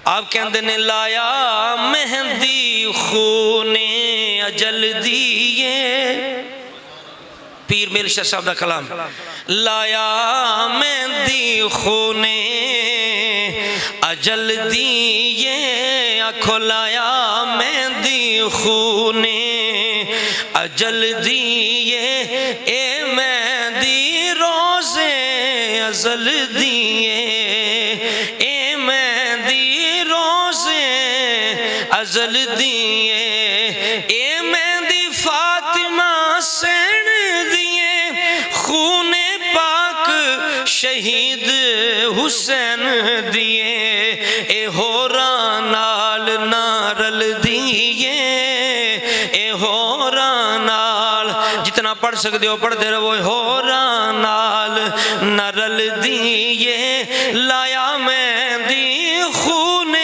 آپ کہندے نے لایا مہندی خون اجل دیئے، پیر میل شاہ صاحب دا کلام، لایا مہندی خون اجل دیئے، آنکھو لایا مہندی خون اجل دیئے، اے مہندی روزے ازل دیئے، اے مہندی روزے ازل دیئے، اے مہندی فاطمہ سین دیئے، خون پاک شہید حسین دیئے، اے ہوران نال نارل دیئے، اے ہوران نال جتنا پڑھ سکتے ہو پڑھ دے رہو، اے ہوران نال نارل دیئے، لایا مہندی خون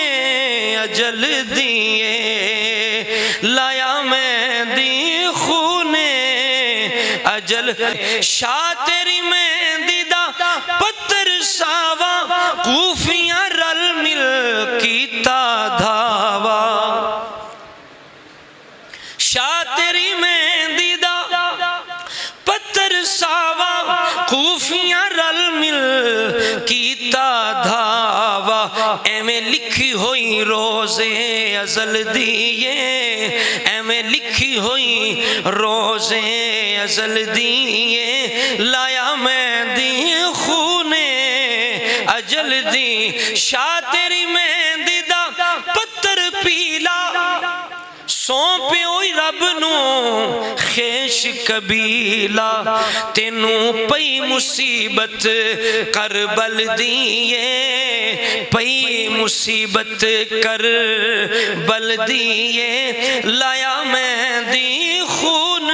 اجل دیئے، لایا مہندی خون اجل، شاہ تیری مہندی دا پتر ساوا، کوفیاں رل مل کیتا دھاوا، شاہ تیری مہندی دا پتر ساوا، کوفیاں رل مل کیتا دھاوا، ایویں لکھی ہوئی روزے ازل دیئے، ایویں لکھی ہوئی روزے ازل دیئے، لایا مہندی خون اجل دی، شاہ تیری مہندی دا پتر پیلا، سونپے ہوئی رب نو خیش قبیلہ، تینوں پئی مصیبت کربل دیئے، پئی مصیبت کربل دیئے، لایا مہندی خون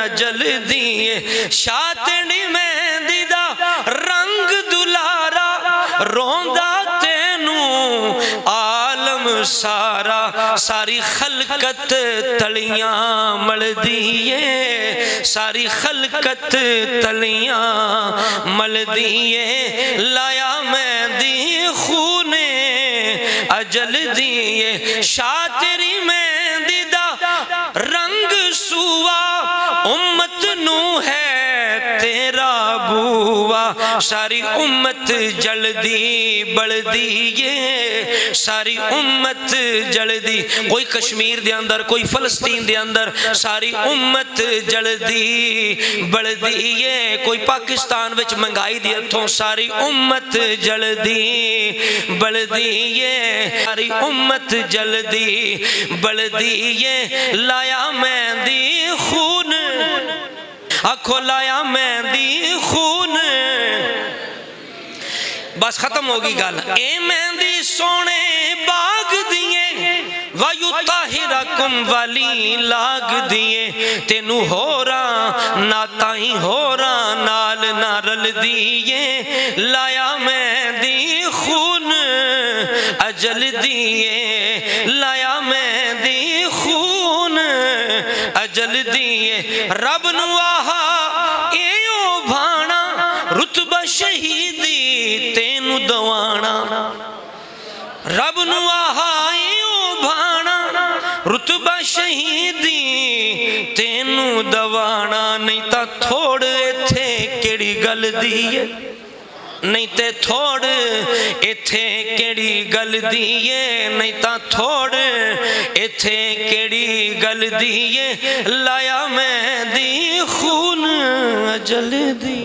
اجل دیئے، شاہ تیری مہندی دا رنگ دلارا، روندہ تینوں عالم سارا، ساری خلقت تلیاں مل دیئے، ساری خلقت تلیاں مل دیئے، لایا مہندی خون اجل دیئے، شاہ تیری مہندی دا رنگ سوا، امت نو ہے تیرا بوا، ساری امت جلدی بڑھ دیئے، ساری امت جلدی، کوئی کشمیر دے اندر کوئی فلسطین دے اندر، ساری امت جلدی بڑھ دیئے، کوئی پاکستان وچ منگائی دی ہتھوں، ساری امت جلدی بڑھ دیئے، ساری امت جلدی بڑھ دیئے، لایا مہندی خون، آنکھو لایا مہندی خون، بس ختم ہوگی گل، اے مہندی سونے باغ دیئے، وَيُطَّهِرَكُمْ والی لاگ دیئے، تینو ہورا ناتائیں ہورا نال نارل دیئے، لایا مہندی خون اجل دیئے، لایا مہندی خون اجل دیئے، رب نو آہا ایو بھانا، رتبہ شہیدی تینو دوانا، رب نو آہا ایو بھانا، رتبہ شہیدی تینو دوانا، نہیں تا تھوڑ ایتھے کیڑی گل دیئے، نہیں تے تھوڑ ایتھے کیڑی گل دیئے، نہیں تا تھوڑ ایتھے کیڑی گل دیئے، لایا مہندی خون اجل دی۔